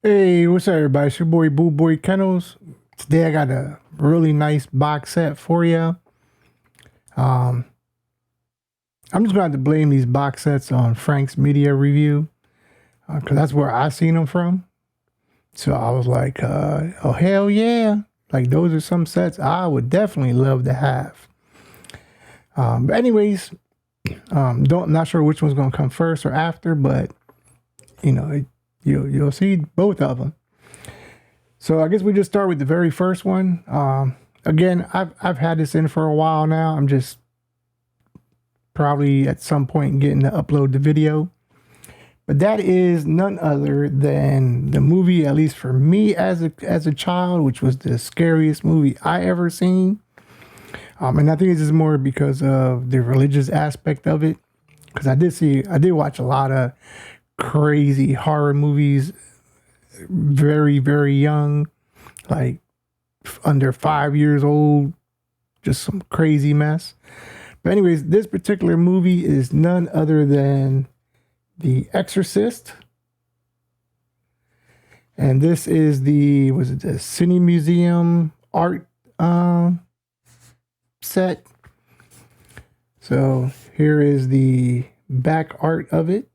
Hey, what's up, everybody? It's your boy Kennels. Today I got a really nice box set for you. I'm just going to have to blame these box sets on Frank's media review because that's where I seen them from. So I was like, oh, hell yeah. Like, those are some sets I would definitely love to have. But anyways, not sure which one's going to come first or after, but, you'll see both of them. So I guess we just start with the very first one. Again, I've had this in for a while now. I'm just probably at some point getting to upload the video. But that is none other than the movie, at least for me as a child, which was the scariest movie I ever seen. And I think it's just more because of the religious aspect of it. Because I did watch a lot of crazy horror movies very, very young, like under 5 years old, just some crazy mess. But anyways, this particular movie is none other than The Exorcist. And this is the CineMuseum art set. So here is the back art of it.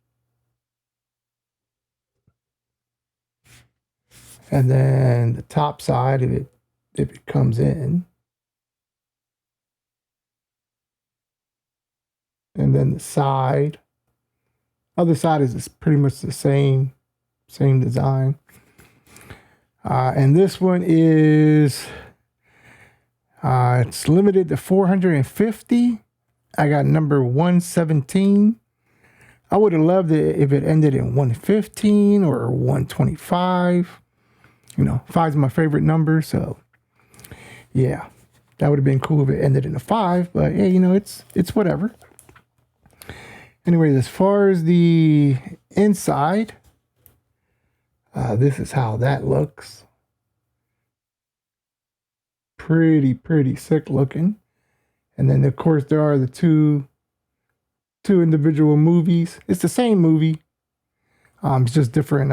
And then the top side of it, if it comes in. And then the side. Other side is pretty much the same design. And this one is, it's limited to 450. I got number 117. I would have loved it if it ended in 115 or 125. 5 is my favorite number, so yeah, that would have been cool if it ended in a 5, but yeah, it's whatever. Anyways, as far as the inside, this is how that looks. Pretty sick looking. And then of course there are the two individual movies. It's the same movie. It's just different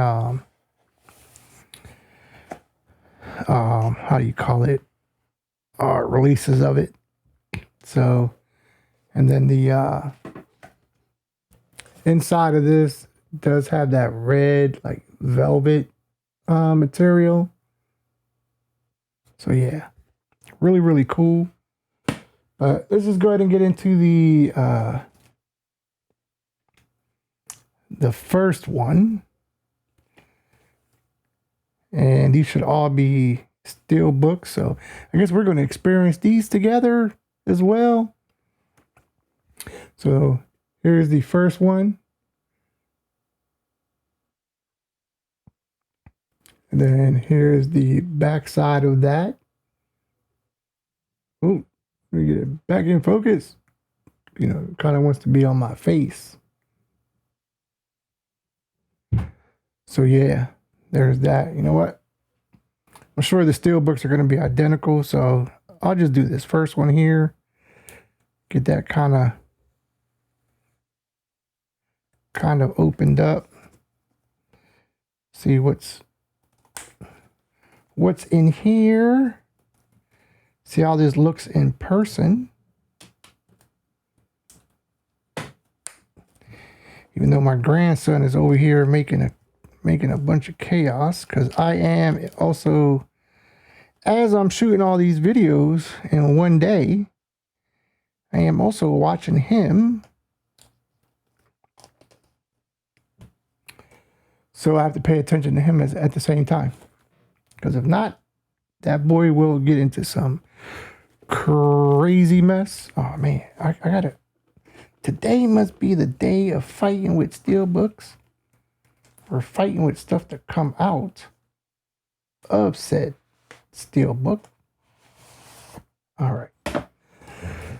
how do you call it, releases of it. So, and then the inside of this does have that red like velvet material. So yeah, really cool. But let's just go ahead and get into the first one. And these should all be Steelbooks. So I guess we're going to experience these together as well. So here's the first one. And then here's the back side of that. Oh, let me get it back in focus. Kind of wants to be on my face. So yeah. There's that. You know what? I'm sure the Steelbooks are going to be identical, so I'll just do this first one here. Get that kind of opened up. See what's in here. See how this looks in person. Even though my grandson is over here making a bunch of chaos, because I am also, as I'm shooting all these videos in one day, I am also watching him. So I have to pay attention to him at the same time, because if not, that boy will get into some crazy mess. Oh man, I gotta, today must be the day of fighting with Steelbooks. We're fighting with stuff to come out of said Steelbook. All right.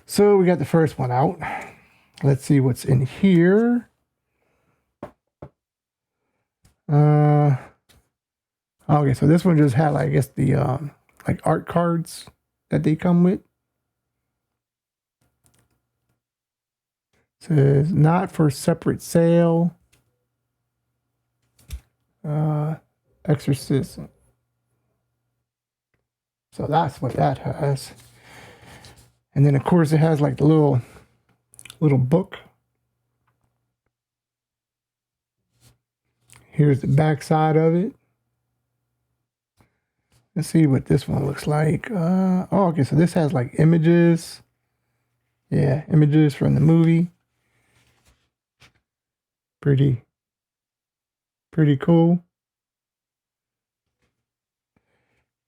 So we got the first one out. Let's see what's in here. Okay, so this one just had, I guess, the like art cards that they come with. It says not for separate sale. Exorcist. So that's what that has. And then of course it has like the little book. Here's the back side of it. Let's see what this one looks like. Oh, okay, so this has like images. Yeah, images from the movie. Pretty cool.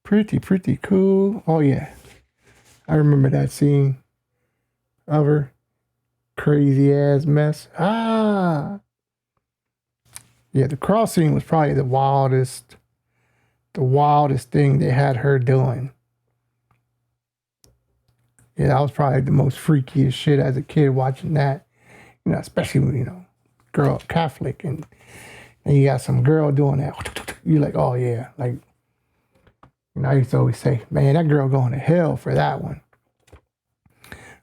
Pretty cool. Oh yeah, I remember that scene of her. Crazy ass mess. Ah, yeah, the cross scene was probably the wildest thing they had her doing. Yeah, that was probably the most freakiest shit as a kid watching that. You know, especially when, you know, girl up Catholic and you got some girl doing that. You're like, oh yeah. Like, you know, I used to always say, man, that girl going to hell for that one.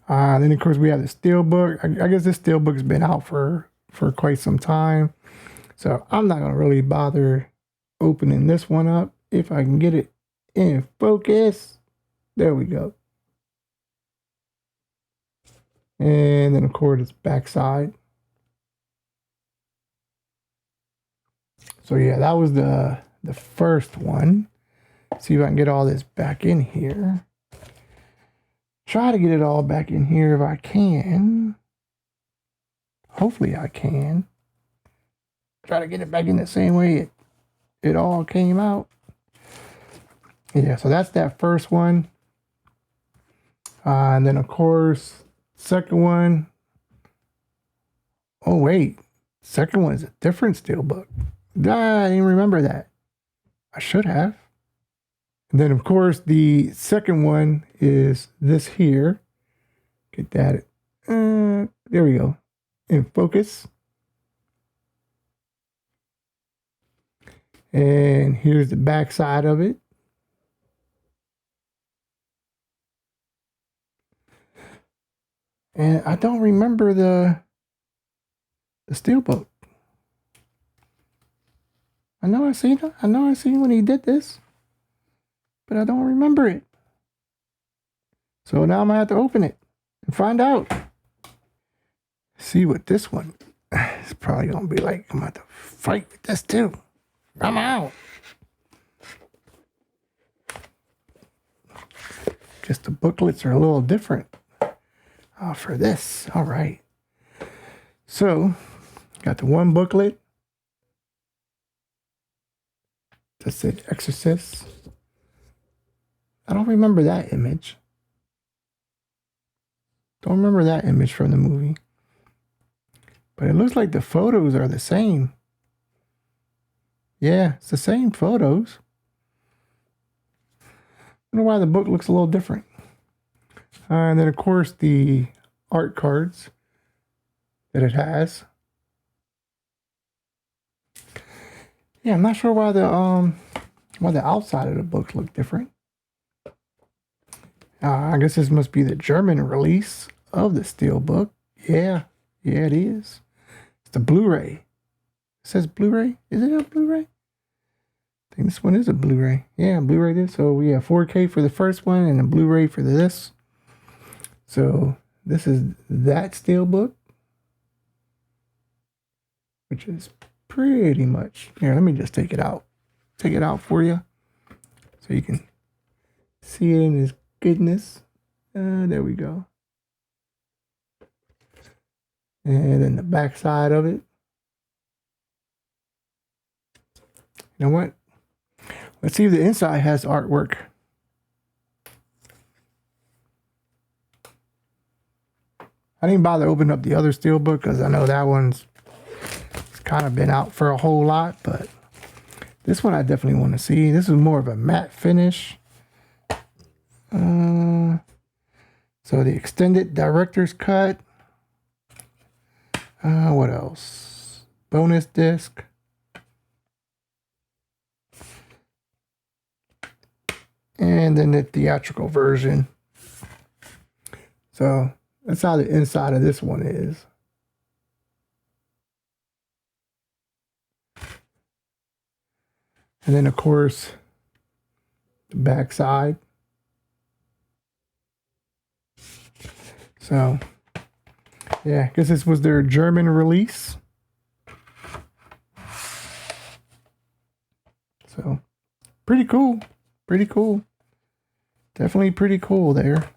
Then of course we have the Steelbook. I guess this Steelbook's been out for quite some time. So I'm not gonna really bother opening this one up. If I can get it in focus. There we go. And then of course it's backside. So yeah, that was the first one. See if I can get all this back in here. Try to get it all back in here if I can. Hopefully I can. Try to get it back in the same way it all came out. Yeah, so that's that first one. And then of course, second one. Oh wait, second one is a different Steelbook. I didn't remember that. I should have. And then of course the second one is this here. Get that. There we go. In focus. And here's the back side of it. And I don't remember the Steelbook. I know I seen when he did this, but I don't remember it. So now I'm gonna have to open it and find out. See what this one is probably gonna be like. I'm about to fight with this too. I'm out. Just the booklets are a little different for this. All right. So, got the one booklet that said Exorcist. I don't remember that image. Don't remember that image from the movie. But it looks like the photos are the same. Yeah, it's the same photos. I don't know why the book looks a little different. And then, of course, the art cards that it has. Yeah, I'm not sure why the outside of the books look different. I guess this must be the German release of the Steelbook. Yeah, it is. It's the Blu-ray. It says Blu-ray. Is it a Blu-ray? I think this one is a Blu-ray. Yeah, Blu-ray this. So we have 4K for the first one and a Blu-ray for this. So this is that Steelbook, which is pretty much here. Let me just take it out for you so you can see it in its goodness. There we go. And then the back side of it. You know what? Let's see if the inside has artwork. I didn't bother opening up the other Steelbook because I know that one's kind of been out for a whole lot, but this one I definitely want to see. This is more of a matte finish. So the extended director's cut. What else? Bonus disc. And then the theatrical version. So that's how the inside of this one is. And then, of course, the back side. So, yeah, I guess this was their German release. So, pretty cool. Pretty cool. Definitely pretty cool there.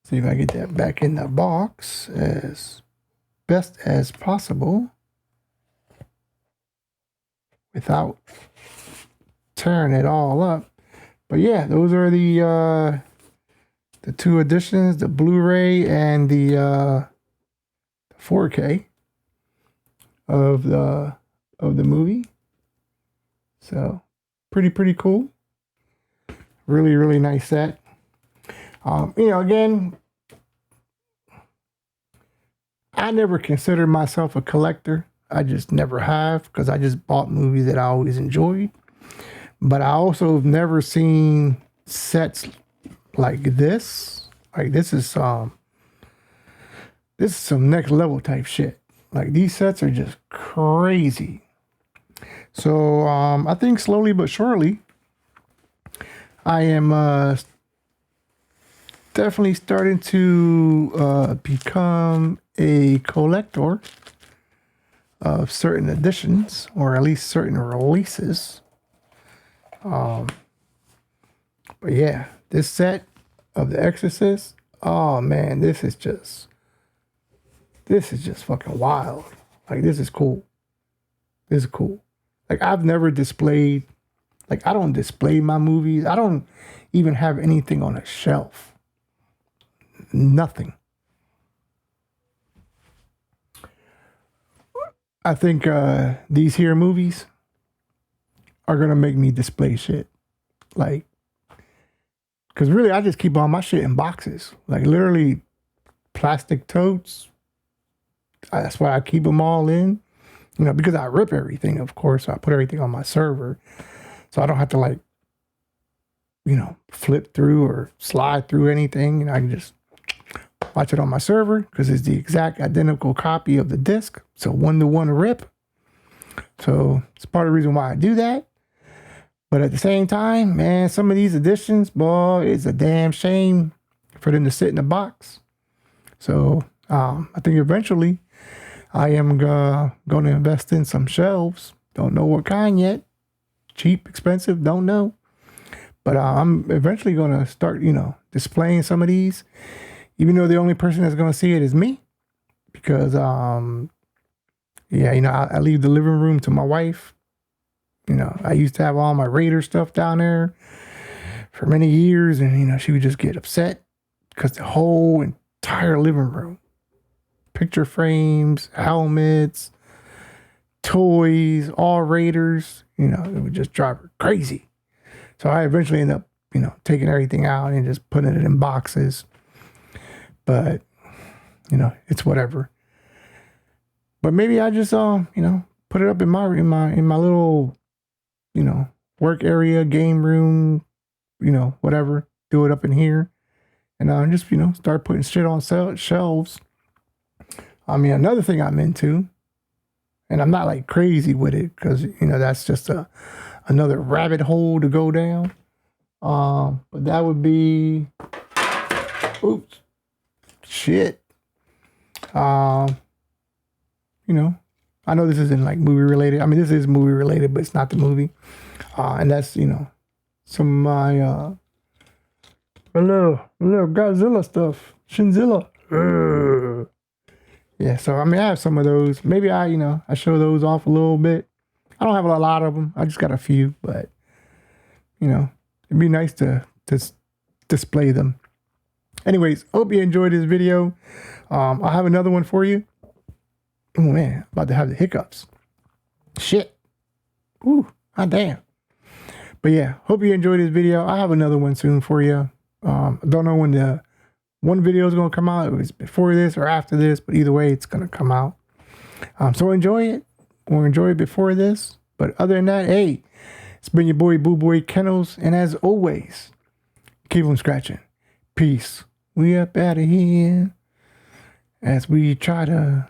See if I get that back in the box as best as possible without tearing it all up. But yeah, those are the two editions, the Blu-ray and the 4K of the movie. So pretty cool. Really nice set. You know, again, I never considered myself a collector. I just never have, because I just bought movies that I always enjoyed. But I also have never seen sets like this. Like this is some next level type shit. Like these sets are just crazy. So I think slowly but surely I am definitely starting to become a collector of certain editions, or at least certain releases. But yeah, this set of The Exorcist, oh man, this is just fucking wild. Like this is cool. This is cool. Like I've never displayed, like I don't display my movies. I don't even have anything on a shelf. Nothing. I think these here movies are gonna make me display shit. Like, cause really I just keep all my shit in boxes. Like literally plastic totes. That's why I keep them all in. You know, because I rip everything, of course. I put everything on my server. So I don't have to like, you know, flip through or slide through anything. And I can just watch it on my server because it's the exact identical copy of the disc. So 1-to-1 rip. So it's part of the reason why I do that. But at the same time, man, some of these editions, boy, it's a damn shame for them to sit in a box. So I think eventually I am going to invest in some shelves. Don't know what kind yet. Cheap, expensive, don't know. But I'm eventually going to start, you know, displaying some of these. Even though the only person that's going to see it is me. Because, yeah, you know, I leave the living room to my wife. You know, I used to have all my Raider stuff down there for many years. And, you know, she would just get upset because the whole entire living room, picture frames, helmets, toys, all Raiders, you know, it would just drive her crazy. So I eventually end up, you know, taking everything out and just putting it in boxes. But, you know, it's whatever. But maybe I just, you know, put it up in my little, you know, work area, game room, you know, whatever. Do it up in here. And just, you know, start putting shit on shelves. I mean, another thing I'm into, and I'm not like crazy with it because, you know, that's just another rabbit hole to go down. But that would be, oops, shit. You know, I know this isn't like movie related. I mean, this is movie related, but it's not the movie. And that's, you know, some of my little Godzilla stuff. Shinzilla. Yeah, so I mean, I have some of those. Maybe you know, I show those off a little bit. I don't have a lot of them. I just got a few, but you know, it'd be nice to display them. Anyways, hope you enjoyed this video. I'll have another one for you. Oh man, about to have the hiccups. Shit. Ooh, hot damn. But yeah, hope you enjoyed this video. I'll have another one soon for you. I don't know when the one video is going to come out. It was before this or after this, but either way, it's going to come out. So enjoy it. Or enjoy it before this. But other than that, hey, it's been your boy, BULLBOYKENNELS. And as always, keep on scratching. Peace. We up out of here as we try to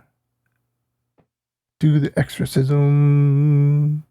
do the exorcism.